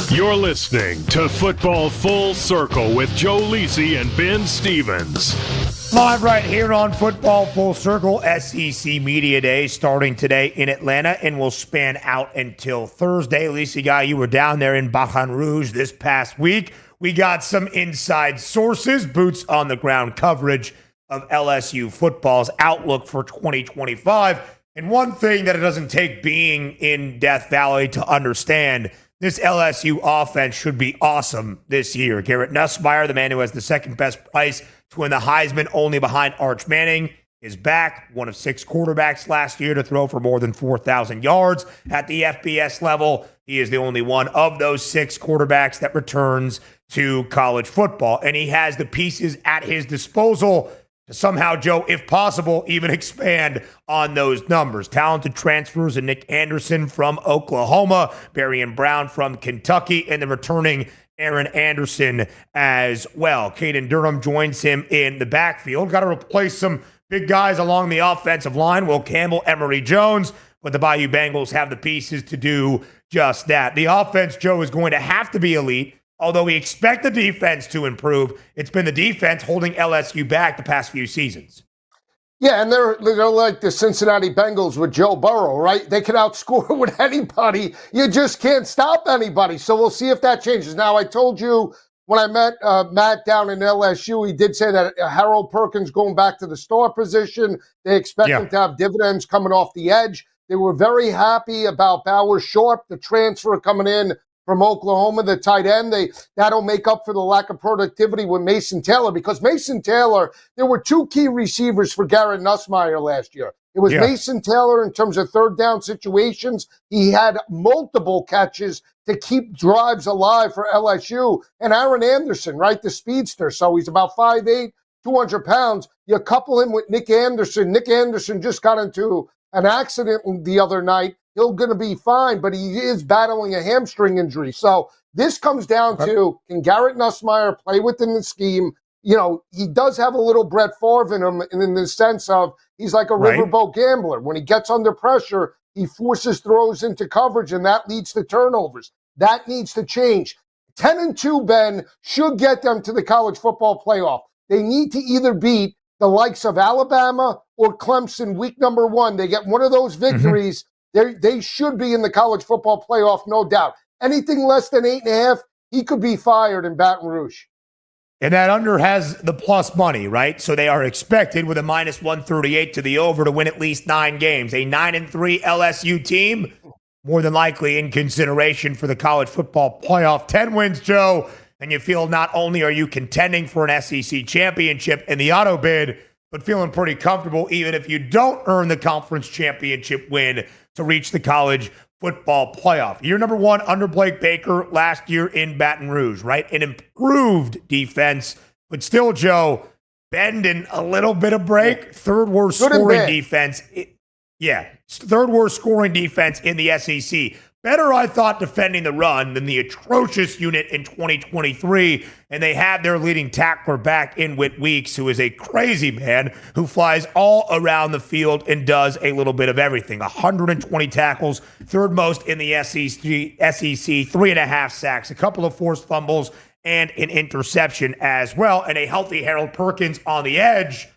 You're listening to Football Full Circle with Joe Lisi and Ben Stevens. Live right here on Football Full Circle, SEC Media Day, starting today in Atlanta and will span out until Thursday. Lisi, guy, you were down there in Baton Rouge this past week. We got some inside sources, boots on the ground coverage of LSU football's outlook for 2025. And one thing that it doesn't take being in Death Valley to understand, this LSU offense should be awesome this year. Garrett Nussmeier, the man who has the second best price to win the Heisman, only behind Arch Manning, is back. One of 6 quarterbacks last year to throw for more than 4,000 yards at the FBS level. He is the only one of those 6 quarterbacks that returns to college football. And he has the pieces at his disposal to somehow, Joe, if possible, even expand on those numbers. Talented transfers in Nick Anderson from Oklahoma, Barian Brown from Kentucky, and the returning Aaron Anderson as well. Caden Durham joins him in the backfield. Got to replace some big guys along the offensive line. Will Campbell, Emory Jones, but the Bayou Bengals have the pieces to do just that. The offense, Joe, is going to have to be elite. Although we expect the defense to improve, it's been the defense holding LSU back the past few seasons. Yeah, and they're like the Cincinnati Bengals with Joe Burrow, right? They can outscore with anybody. You just can't stop anybody. So we'll see if that changes. Now, I told you when I met Matt down in LSU, he did say that Harold Perkins going back to the star position. They expect him to have dividends coming off the edge. They were very happy about Bowers Sharp, the transfer coming in from Oklahoma, the tight end. That'll make up for the lack of productivity with Mason Taylor, because Mason Taylor, there were 2 key receivers for Garrett Nussmeier last year. It was Mason Taylor in terms of third down situations. He had multiple catches to keep drives alive for LSU. And Aaron Anderson, right, the speedster. So he's about 5'8", 200 pounds. You couple him with Nick Anderson. Nick Anderson just got into an accident the other night. He's going to be fine, but he is battling a hamstring injury. So this comes down to, can Garrett Nussmeier play within the scheme? You know, he does have a little Brett Favre in him in the sense of he's like a riverboat gambler. When he gets under pressure, he forces throws into coverage, and that leads to turnovers. That needs to change. 10-2, Ben, should get them to the college football playoff. They need to either beat the likes of Alabama or Clemson week number 1. They get one of those victories. They should be in the college football playoff, no doubt. Anything less than 8.5, he could be fired in Baton Rouge. And that under has the plus money, right? So they are expected with a minus 138 to the over to win at least 9 games. A 9-3 LSU team, more than likely in consideration for the college football playoff. 10 wins, Joe, and you feel not only are you contending for an SEC championship in the auto bid, but feeling pretty comfortable even if you don't earn the conference championship win to reach the college football playoff. Year number 1 under Blake Baker last year in Baton Rouge, right? An improved defense, but still, Joe, bending a little bit of break. Third worst scoring defense. Third worst scoring defense in the SEC. Better, I thought, defending the run than the atrocious unit in 2023. And they have their leading tackler back in Whit Weeks, who is a crazy man who flies all around the field and does a little bit of everything. 120 tackles, third most in the SEC, 3.5 sacks, a couple of forced fumbles, and an interception as well. And a healthy Harold Perkins on the edge,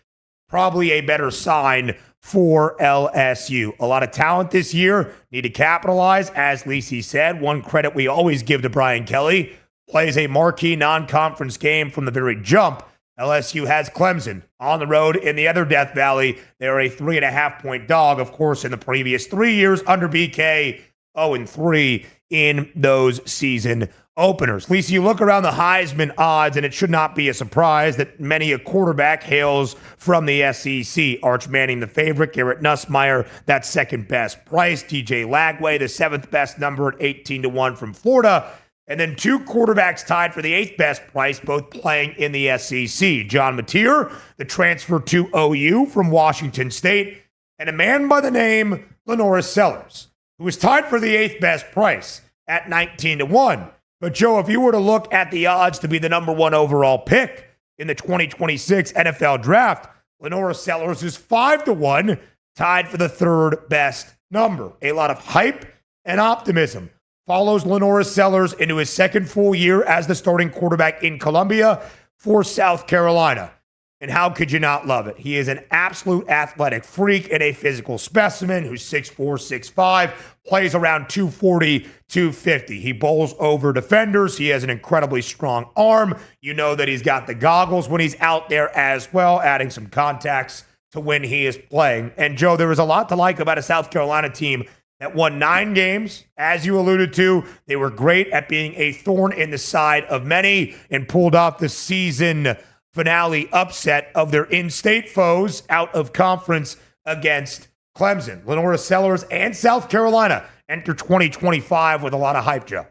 probably a better sign for LSU. A lot of talent this year, need to capitalize. As Lisi said, one credit we always give to Brian Kelly, plays a marquee non-conference game from the very jump. LSU has Clemson on the road in the other Death Valley. They're a 3.5-point dog, of course, in the previous 3 years under BK, 0-3 in those season openers. Lisa, you look around the Heisman odds, and it should not be a surprise that many a quarterback hails from the SEC. Arch Manning, the favorite. Garrett Nussmeier, that second best price. TJ Lagway, the 7th best number at 18-1 from Florida. And then 2 quarterbacks tied for the 8th best price, both playing in the SEC. John Mateer, the transfer to OU from Washington State, and a man by the name Lenoris Sellers, who was tied for the 8th best price at 19-1. But, Joe, if you were to look at the odds to be the number 1 overall pick in the 2026 NFL Draft, Lenoris Sellers is 5-1, tied for the 3rd best number. A lot of hype and optimism follows Lenoris Sellers into his 2nd full year as the starting quarterback in Columbia for South Carolina. And how could you not love it? He is an absolute athletic freak and a physical specimen who's 6'4", 6'5", plays around 240, 250. He bowls over defenders. He has an incredibly strong arm. You know that he's got the goggles when he's out there as well, adding some contacts to when he is playing. And, Joe, there was a lot to like about a South Carolina team that won 9 games. As you alluded to, they were great at being a thorn in the side of many and pulled off the season finale upset of their in-state foes out of conference against Clemson. Lenoris Sellers and South Carolina enter 2025 with a lot of hype, Joe.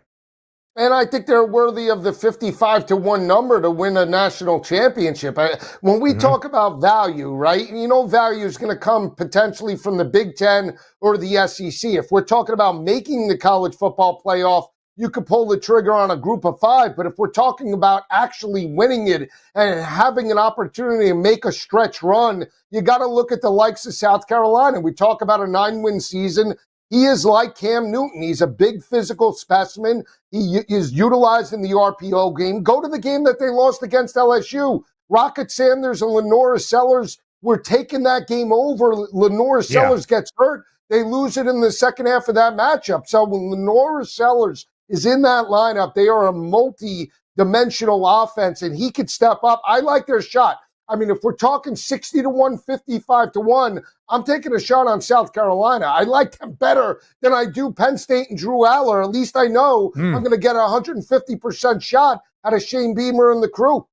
And I think they're worthy of the 55-1 number to win a national championship. When we talk about value, right, you know value is going to come potentially from the Big Ten or the SEC. If we're talking about making the college football playoff, you could pull the trigger on a group of 5. But if we're talking about actually winning it and having an opportunity to make a stretch run, you got to look at the likes of South Carolina. We talk about a 9-win season. He is like Cam Newton. He's a big physical specimen. He is utilized in the RPO game. Go to the game that they lost against LSU. Rocket Sanders and Lenoris Sellers were taking that game over. Lenoris Sellers gets hurt. They lose it in the second half of that matchup. So when Lenoris Sellers is in that lineup, they are a multi-dimensional offense, and he could step up. I like their shot. I mean, if we're talking 60-1, 55-1, I'm taking a shot on South Carolina. I like them better than I do Penn State and Drew Aller. At least I know I'm going to get a 150% shot out of Shane Beamer and the crew.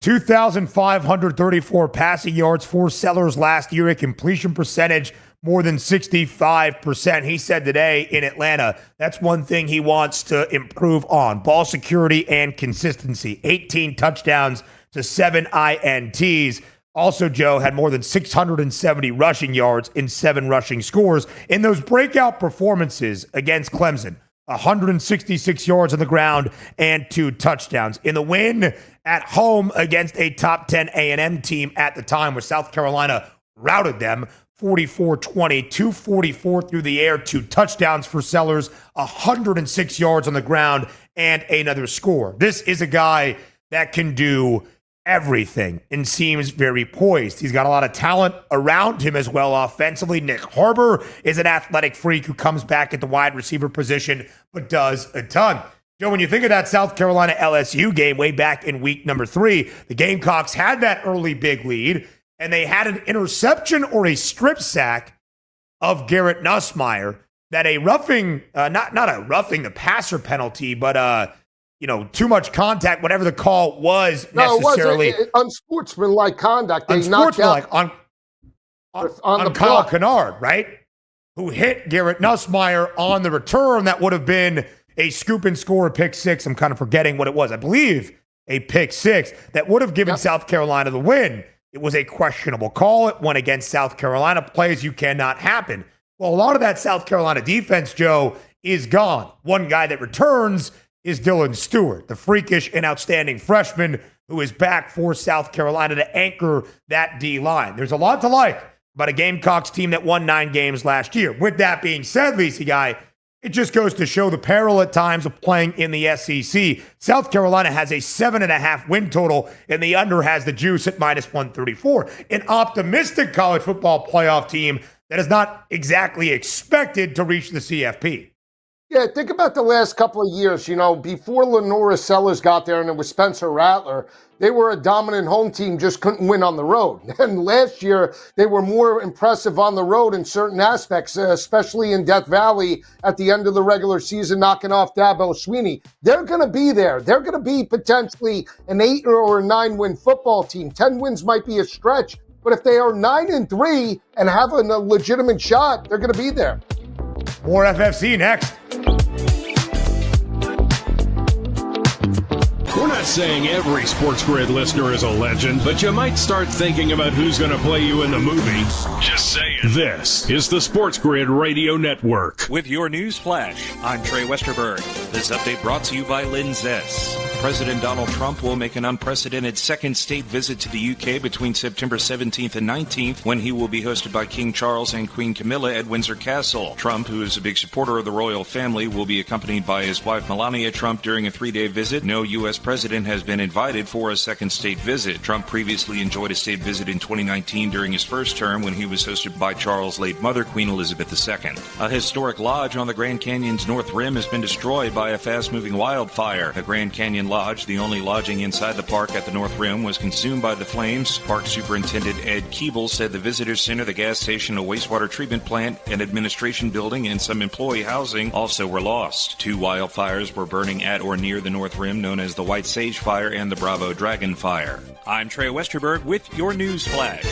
2,534 passing yards for Sellers last year, a completion percentage more than 65%. He said today in Atlanta, that's one thing he wants to improve on. Ball security and consistency. 18 touchdowns to 7 INTs. Also, Joe had more than 670 rushing yards in 7 rushing scores in those breakout performances against Clemson. 166 yards on the ground and 2 touchdowns. In the win at home against a top 10 A&M team at the time where South Carolina routed them, 44-20, 244 through the air, 2 touchdowns for Sellers, 106 yards on the ground, and another score. This is a guy that can do everything and seems very poised. He's got a lot of talent around him as well offensively. Nick Harbor is an athletic freak who comes back at the wide receiver position, but does a ton. Joe, when you think of that South Carolina LSU game way back in week number 3, the Gamecocks had that early big lead, and they had an interception or a strip sack of Garrett Nussmeier that a roughing, not a roughing the passer penalty, but too much contact, whatever the call was necessarily. No, it wasn't unsportsmanlike conduct. They unsportsmanlike knocked out on Kyle Kennard, right? Who hit Garrett Nussmeier on the return. That would have been a scoop and score, a pick six. I'm kind of forgetting what it was. I believe a pick six that would have given South Carolina the win. It was a questionable call. It went against South Carolina. Plays you cannot happen. Well, a lot of that South Carolina defense, Joe, is gone. One guy that returns is Dylan Stewart, the freakish and outstanding freshman who is back for South Carolina to anchor that D-line. There's a lot to like about a Gamecocks team that won 9 games last year. With that being said, Lacey Guy, it just goes to show the peril at times of playing in the SEC. South Carolina has a 7.5 win total, and the under has the juice at -134. An optimistic college football playoff team that is not exactly expected to reach the CFP. Yeah, think about the last couple of years. Before Lenora Sellers got there and it was Spencer Rattler, they were a dominant home team, just couldn't win on the road. And last year, they were more impressive on the road in certain aspects, especially in Death Valley at the end of the regular season, knocking off Dabo Sweeney. They're going to be there. They're going to be potentially an 8 or a 9 win football team. 10 wins might be a stretch, but if they are 9-3 and have a legitimate shot, they're going to be there. More FFC next. We're not saying every SportsGrid listener is a legend, but you might start thinking about who's going to play you in the movie. Just saying. This is the SportsGrid Radio Network. With your news flash, I'm Trey Westerberg. This update brought to you by Linzess. President Donald Trump will make an unprecedented second state visit to the UK between September 17th and 19th, when he will be hosted by King Charles and Queen Camilla at Windsor Castle. Trump, who is a big supporter of the royal family, will be accompanied by his wife Melania Trump during a 3-day visit. No U.S. president has been invited for a second state visit. Trump previously enjoyed a state visit in 2019 during his first term when he was hosted by Charles' late mother, Queen Elizabeth II. A historic lodge on the Grand Canyon's North Rim has been destroyed by a fast-moving wildfire. The Grand Canyon Lodge, the only lodging inside the park at the North Rim, was consumed by the flames. Park Superintendent Ed Keeble said the visitor center, the gas station, a wastewater treatment plant, an administration building, and some employee housing also were lost. 2 wildfires were burning at or near the North Rim, known as the White Sage Fire and the Bravo Dragon Fire. I'm Trey Westerberg with your news flash.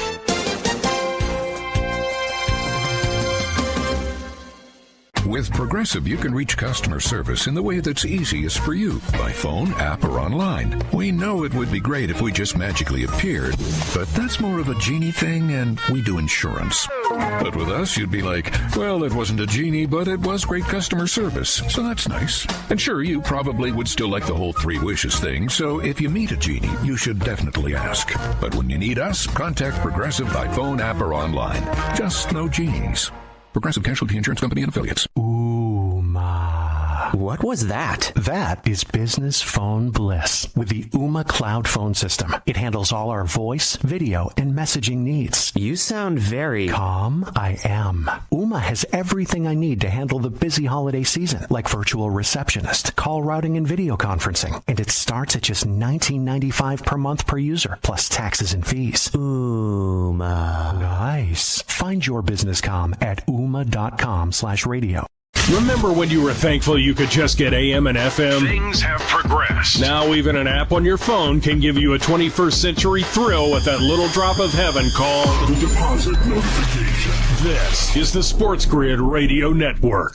With Progressive, you can reach customer service in the way that's easiest for you, by phone, app, or online. We know it would be great if we just magically appeared, but that's more of a genie thing, and we do insurance. But with us, you'd be like, well, it wasn't a genie, but it was great customer service, so that's nice. And sure, you probably would still like the whole 3 wishes thing, so if you meet a genie, you should definitely ask. But when you need us, contact Progressive by phone, app, or online. Just no genies. Progressive Casualty Insurance Company and Affiliates. Ooh, ma. What was that? That is business phone bliss with the Ooma Cloud Phone System. It handles all our voice, video, and messaging needs. You sound very calm. I am. Ooma has everything I need to handle the busy holiday season, like virtual receptionist, call routing, and video conferencing. And it starts at just $19.95 per month per user, plus taxes and fees. Ooma. Nice. Find your business comm at ooma.com/radio. Remember when you were thankful you could just get AM and FM? Things have progressed. Now even an app on your phone can give you a 21st century thrill with that little drop of heaven called the deposit notification. This is the SportsGrid Radio Network.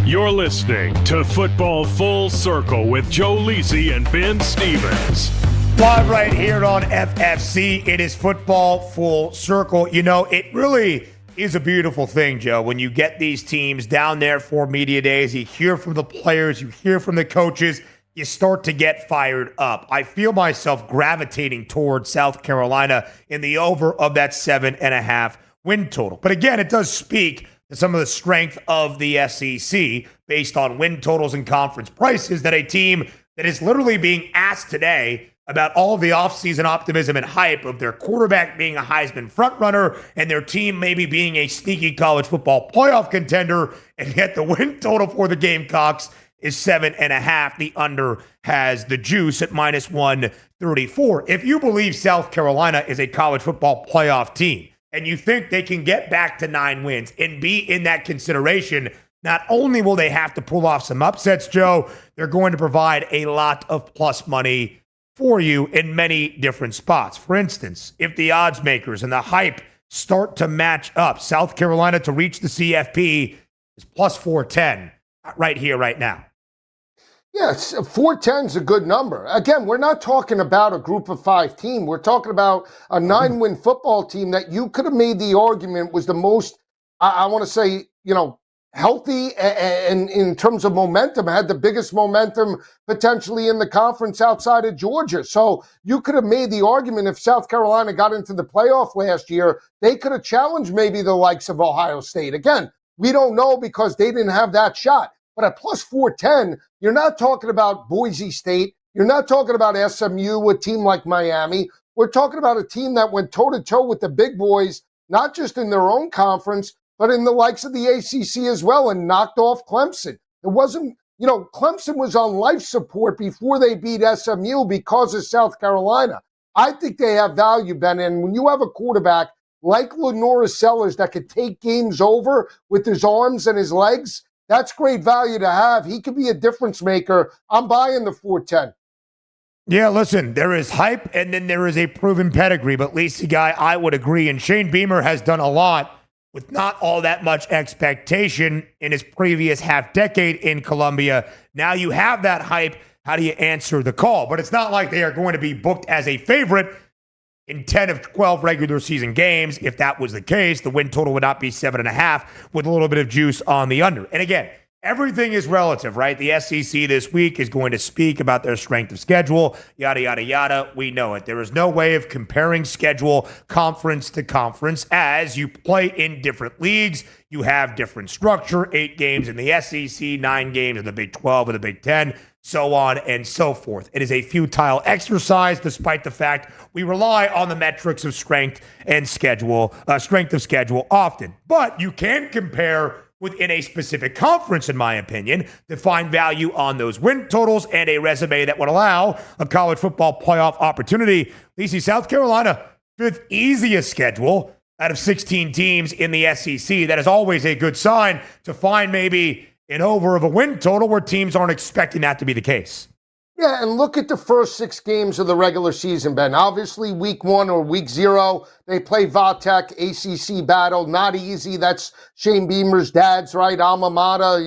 You're listening to Football Full Circle with Joe Lisi and Ben Stevens. Live right here on FFC. It is Football Full Circle. It really is a beautiful thing, Joe, when you get these teams down there for media days. You hear from the players, you hear from the coaches, you start to get fired up. I feel myself gravitating towards South Carolina in the over of that 7.5 win total. But again, it does speak to some of the strength of the SEC based on win totals and conference prices, that a team that is literally being asked today about all of the offseason optimism and hype of their quarterback being a Heisman frontrunner and their team maybe being a sneaky college football playoff contender, and yet the win total for the Gamecocks is 7.5. The under has the juice at minus 134. If you believe South Carolina is a college football playoff team and you think they can get back to 9 wins and be in that consideration, not only will they have to pull off some upsets, Joe, they're going to provide a lot of plus money for you in many different spots. For instance, if the odds makers and the hype start to match up, South Carolina to reach the CFP is plus 410 right here, right now. Yes, 410 is a good number. Again, we're not talking about a group of 5 team. We're talking about a 9-win football team that you could have made the argument was the most, I want to say, healthy and in terms of momentum, had the biggest momentum potentially in the conference outside of Georgia. So you could have made the argument if South Carolina got into the playoff last year, they could have challenged maybe the likes of Ohio State. Again, we don't know because they didn't have that shot. But at plus 410, you're not talking about Boise State. You're not talking about SMU, a team like Miami. We're talking about a team that went toe-to-toe with the big boys, not just in their own conference, but in the likes of the ACC as well, and knocked off Clemson. It wasn't, Clemson was on life support before they beat SMU because of South Carolina. I think they have value, Ben, and when you have a quarterback like Lenora Sellers that could take games over with his arms and his legs, that's great value to have. He could be a difference maker. I'm buying the 410. Yeah, listen, there is hype and then there is a proven pedigree, but Lacey Guy, I would agree. And Shane Beamer has done a lot with not all that much expectation in his previous half-decade in Columbia. Now you have that hype. How do you answer the call? But it's not like they are going to be booked as a favorite in 10 of 12 regular season games. If that was the case, the win total would not be 7.5 with a little bit of juice on the under. And again, everything is relative, right? The SEC this week is going to speak about their strength of schedule, yada, yada, yada. We know it. There is no way of comparing schedule conference to conference. As you play in different leagues, you have different structure, 8 games in the SEC, 9 games in the Big 12 or the Big 10, so on and so forth. It is a futile exercise, despite the fact we rely on the metrics of strength of schedule often. But you can compare within a specific conference, in my opinion, to find value on those win totals and a resume that would allow a college football playoff opportunity. Lacey, South Carolina, 5th easiest schedule out of 16 teams in the SEC. That is always a good sign to find maybe an over of a win total where teams aren't expecting that to be the case. Yeah, and look at the first 6 games of the regular season, Ben. Obviously, week 1 or week 0, they play Vatech, ACC battle. Not easy. That's Shane Beamer's dad's, right? Alma mater,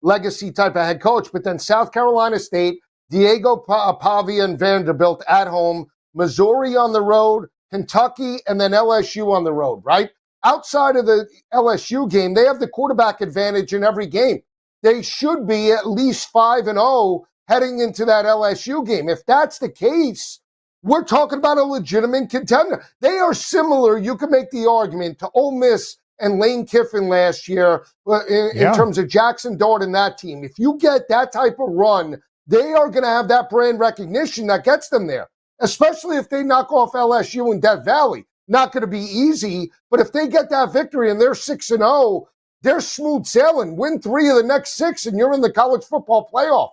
legacy type of head coach. But then South Carolina State, Diego Pavia and Vanderbilt at home, Missouri on the road, Kentucky, and then LSU on the road, right? Outside of the LSU game, they have the quarterback advantage in every game. They should be at least 5-0 heading into that LSU game. If that's the case, we're talking about a legitimate contender. They are similar, you can make the argument, to Ole Miss and Lane Kiffin last year in terms of Jackson Dart and that team. If you get that type of run, they are going to have that brand recognition that gets them there, especially if they knock off LSU in Death Valley. Not going to be easy, but if they get that victory and they're 6-0, they're smooth sailing. Win 3 of the next 6 and you're in the college football playoff.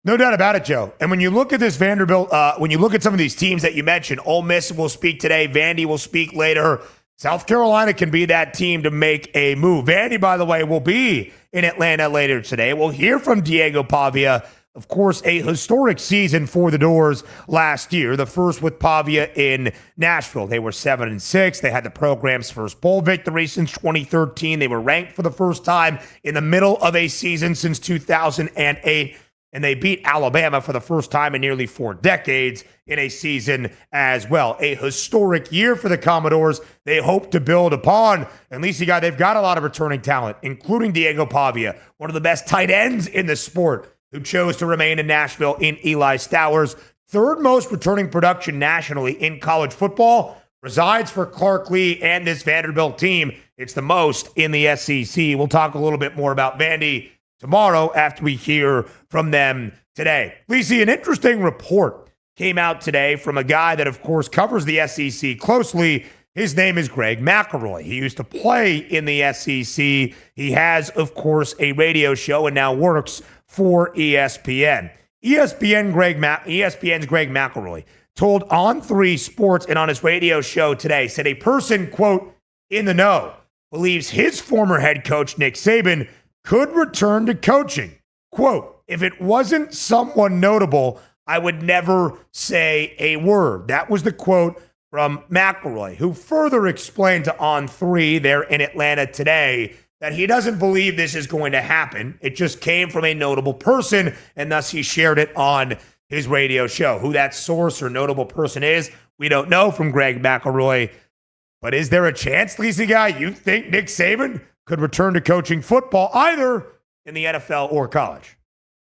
No doubt about it, Joe. And when you look at this Vanderbilt, when you look at some of these teams that you mentioned, Ole Miss will speak today, Vandy will speak later. South Carolina can be that team to make a move. Vandy, by the way, will be in Atlanta later today. We'll hear from Diego Pavia. Of course, a historic season for the Doors last year, the first with Pavia in Nashville. They were 7-6. They had the program's first bowl victory since 2013. They were ranked for the first time in the middle of a season since 2008. And they beat Alabama for the first time in nearly 4 decades in a season as well. A historic year for the Commodores. They hope to build upon. And Lacey Guy, they've got a lot of returning talent, including Diego Pavia, one of the best tight ends in the sport, who chose to remain in Nashville in Eli Stowers. 3rd most returning production nationally in college football. Resides for Clark Lee and this Vanderbilt team. It's the most in the SEC. We'll talk a little bit more about Vandy tomorrow after we hear from them today. Lisi, an interesting report came out today from a guy that, of course, covers the SEC closely. His name is Greg McElroy. He used to play in the SEC. He has, of course, a radio show and now works for ESPN. ESPN's Greg McElroy told On3 Sports and on his radio show today, said a person, quote, in the know, believes his former head coach, Nick Saban, could return to coaching. Quote, if it wasn't someone notable, I would never say a word. That was the quote from McElroy, who further explained to On3 there in Atlanta today that he doesn't believe this is going to happen. It just came from a notable person, and thus he shared it on his radio show. Who that source or notable person is, we don't know from Greg McElroy. But is there a chance, Lisa Guy, you think Nick Saban could return to coaching football either in the NFL or college?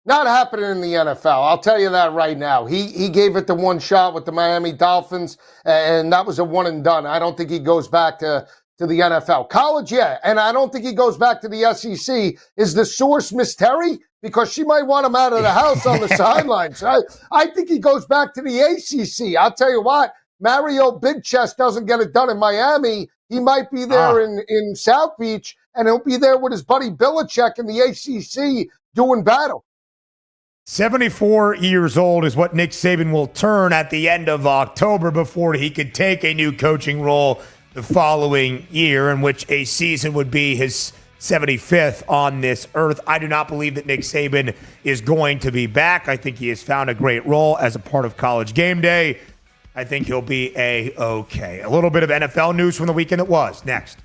Not happening in the NFL. I'll tell you that right now. He gave it the one shot with the Miami Dolphins, and that was a one and done. I don't think he goes back to the NFL. College, yeah, and I don't think he goes back to the SEC. Is the source Miss Terry? Because she might want him out of the house on the sidelines. I think he goes back to the ACC. I'll tell you what, Mario Big Chest doesn't get it done in Miami. He might be there in South Beach, and he'll be there with his buddy Belichick in the ACC doing battle. 74 years old is what Nick Saban will turn at the end of October before he could take a new coaching role the following year, in which a season would be his 75th on this earth. I do not believe that Nick Saban is going to be back. I think he has found a great role as a part of College Game Day. I think he'll be A-okay. A little bit of NFL news from the weekend it was. Next.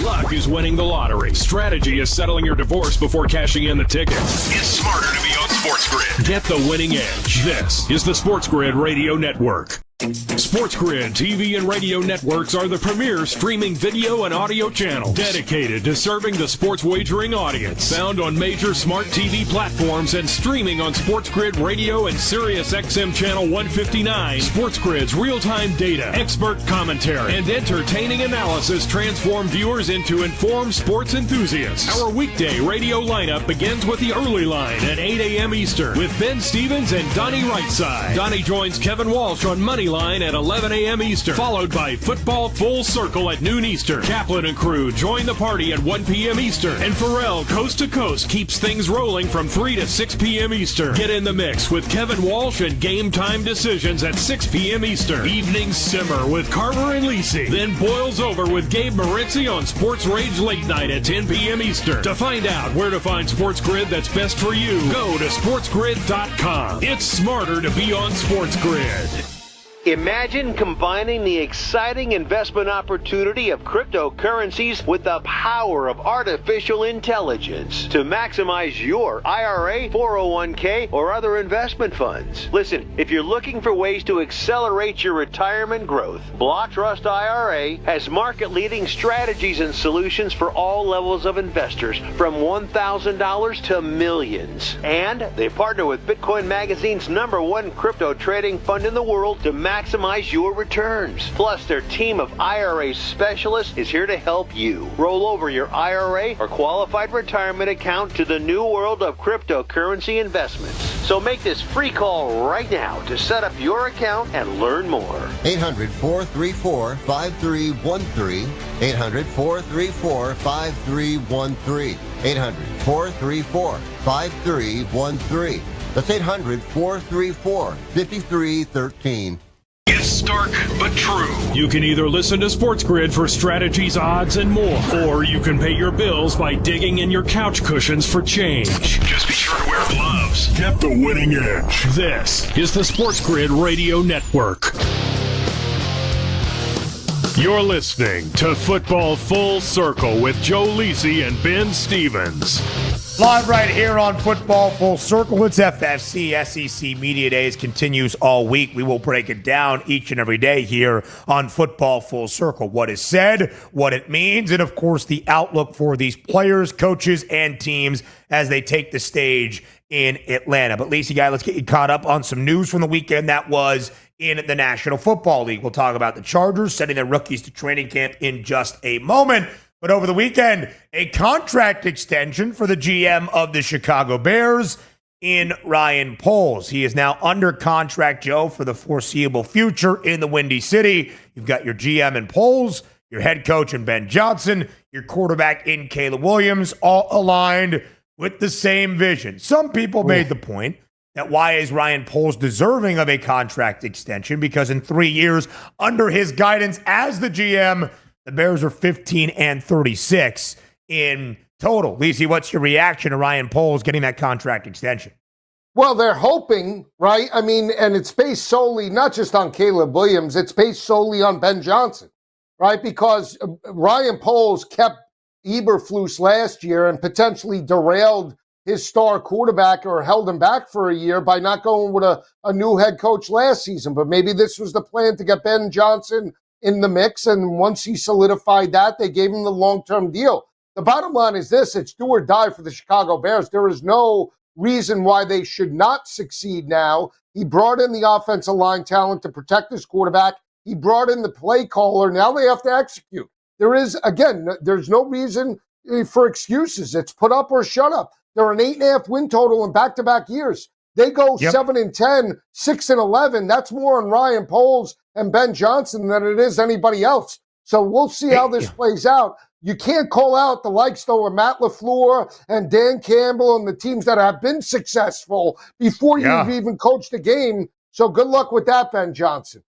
Luck is winning the lottery. Strategy is settling your divorce before cashing in the ticket. It's smarter to be on SportsGrid. Get the winning edge. This is the SportsGrid Radio Network. SportsGrid TV and radio networks are the premier streaming video and audio channels dedicated to serving the sports wagering audience. Found on major smart TV platforms and streaming on SportsGrid Radio and Sirius XM Channel 159. SportsGrid's real-time data, expert commentary, and entertaining analysis transform viewers into informed sports enthusiasts. Our weekday radio lineup begins with the early line at 8 a.m. Eastern with Ben Stevens and Donnie Rightside. Donnie joins Kevin Walsh on Moneyline at 11 a.m. Eastern, followed by Football Full Circle at noon Eastern. Kaplan and crew join the party at 1 p.m. Eastern. And Pharrell Coast to Coast keeps things rolling from 3 to 6 p.m. Eastern. Get in the mix with Kevin Walsh and Game Time Decisions at 6 p.m. Eastern. Evenings simmer with Carver and Lisi. Then boils over with Gabe Moritzi on Sports Rage Late Night at 10 p.m. Eastern. To find out where to find SportsGrid that's best for you, go to SportsGrid.com. It's smarter to be on SportsGrid. Imagine combining the exciting investment opportunity of cryptocurrencies with the power of artificial intelligence to maximize your IRA, 401k, or other investment funds. Listen, if you're looking for ways to accelerate your retirement growth, Block Trust IRA has market-leading strategies and solutions for all levels of investors, from $1,000 to millions. And they partner with Bitcoin Magazine's #1 crypto trading fund in the world to maximize your returns. Plus, their team of IRA specialists is here to help you roll over your IRA or qualified retirement account to the new world of cryptocurrency investments. So make this free call right now to set up your account and learn more. 800-434-5313. 800-434-5313. 800-434-5313. That's 800-434-5313. It's stark but true. You can either listen to SportsGrid for strategies, odds, and more, or you can pay your bills by digging in your couch cushions for change. Just be sure to wear gloves. Get the winning edge. This is the SportsGrid Radio Network. You're listening to Football Full Circle with Joe Lisi and Ben Stevens. Live right here on Football Full Circle. It's FFC. SEC Media Days continues all week. We will break it down each and every day here on Football Full Circle. What is said, what it means, and of course the outlook for these players, coaches, and teams as they take the stage in Atlanta. But Lacey Guy, let's get you caught up on some news from the weekend that was in the National Football League. We'll talk about the Chargers sending their rookies to training camp in just a moment. But over the weekend, a contract extension for the GM of the Chicago Bears in Ryan Poles. He is now under contract, Joe, for the foreseeable future in the Windy City. You've got your GM in Poles, your head coach in Ben Johnson, your quarterback in Caleb Williams, all aligned with the same vision. Some people made the point that why is Ryan Poles deserving of a contract extension? Because in 3 years, under his guidance as the GM, the Bears are 15-36 in total. Lisi, what's your reaction to Ryan Poles getting that contract extension? Well, they're hoping, right? I mean, and it's based solely not just on Caleb Williams, it's based solely on Ben Johnson, right? Because Ryan Poles kept Eberflus last year and potentially derailed his star quarterback or held him back for a year by not going with a new head coach last season. But maybe this was the plan to get Ben Johnson in the mix. And once he solidified that, they gave him the long-term deal. The bottom line is this: it's do or die for the Chicago Bears. There is no reason why they should not succeed now. He brought in the offensive line talent to protect his quarterback. He brought in the play caller. Now they have to execute. There's no reason for excuses. It's put up or shut up. They're an 8.5 win total in back-to-back years. They go 7-10, 6-11. That's more on Ryan Poles and Ben Johnson than it is anybody else. So we'll see how this plays out. You can't call out the likes, though, of Matt LaFleur and Dan Campbell and the teams that have been successful before you've even coached a game. So good luck with that, Ben Johnson.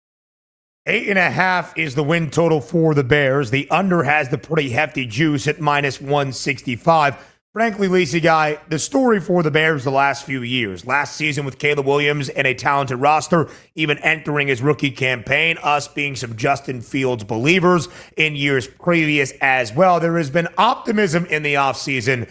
8.5 is the win total for the Bears. The under has the pretty hefty juice at -165. Frankly, Lisi Guy, the story for the Bears the last few years, last season with Caleb Williams and a talented roster, even entering his rookie campaign, us being some Justin Fields believers in years previous as well. There has been optimism in the offseason,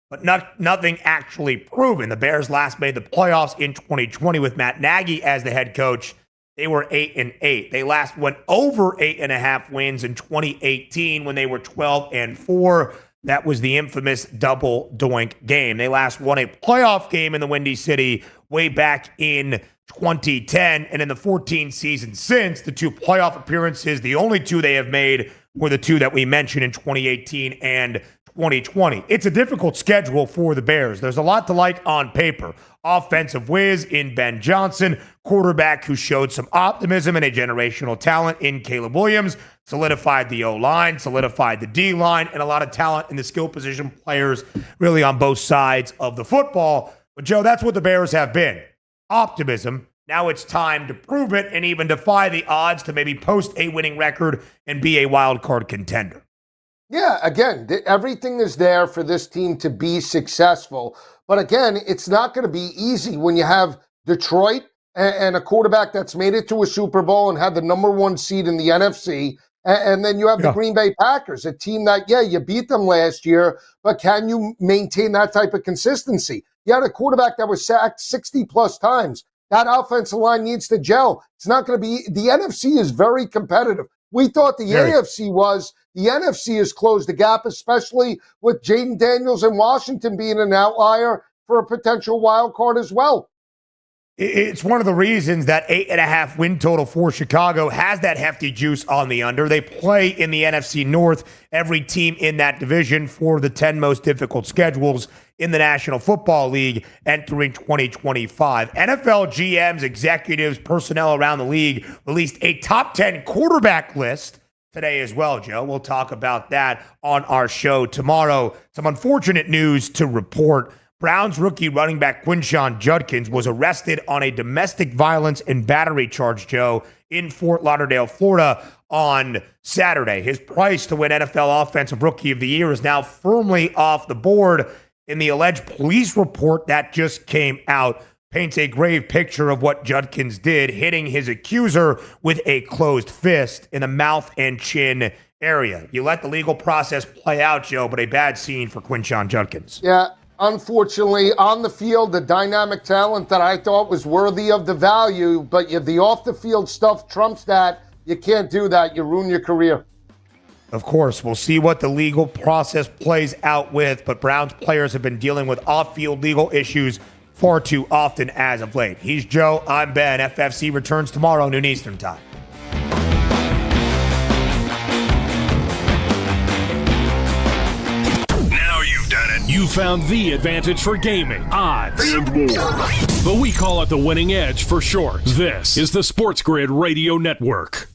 but nothing actually proven. The Bears last made the playoffs in 2020 with Matt Nagy as the head coach. They were 8-8. They last went over 8.5 wins in 2018 when they were 12-4. That was the infamous double doink game. They last won a playoff game in the Windy City way back in 2010. And in the 14 seasons since, the 2 playoff appearances, the only 2 they have made were the 2 that we mentioned in 2018 and 2020. It's a difficult schedule for the Bears. There's a lot to like on paper. Offensive whiz in Ben Johnson, quarterback who showed some optimism and a generational talent in Caleb Williams, solidified the O-line, solidified the D-line, and a lot of talent in the skill position players really on both sides of the football. But, Joe, that's what the Bears have been. Optimism. Now it's time to prove it and even defy the odds to maybe post a winning record and be a wild card contender. Yeah, again, everything is there for this team to be successful. But again, it's not going to be easy when you have Detroit and a quarterback that's made it to a Super Bowl and had the number 1 seed in the NFC. And then you have the Green Bay Packers, a team that, you beat them last year, but can you maintain that type of consistency? You had a quarterback that was sacked 60-plus times. That offensive line needs to gel. It's not going to be – the NFC is very competitive. We thought the AFC was. The NFC has closed the gap, especially with Jaden Daniels in Washington being an outlier for a potential wild card as well. It's one of the reasons that 8.5 win total for Chicago has that hefty juice on the under. They play in the NFC North, every team in that division, for the 10 most difficult schedules in the National Football League entering 2025. NFL GMs, executives, personnel around the league released a top 10 quarterback list today as well, Joe. We'll talk about that on our show tomorrow. Some unfortunate news to report. Browns rookie running back Quinshon Judkins was arrested on a domestic violence and battery charge, Joe, in Fort Lauderdale, Florida on Saturday. His price to win NFL Offensive Rookie of the Year is now firmly off the board. In the alleged police report that just came out, paints a grave picture of what Judkins did, hitting his accuser with a closed fist in the mouth and chin area. You let the legal process play out, Joe, but a bad scene for Quinshon Judkins. Yeah. Unfortunately, on the field, the dynamic talent that I thought was worthy of the value, but the off-the-field stuff trumps that. You can't do that. You ruin your career. Of course, we'll see what the legal process plays out with, but Browns players have been dealing with off-field legal issues far too often as of late. He's Joe. I'm Ben. FFC returns tomorrow, noon Eastern time. You found the advantage for gaming, odds, and more. But we call it the Winning Edge for short. This is the SportsGrid Radio Network.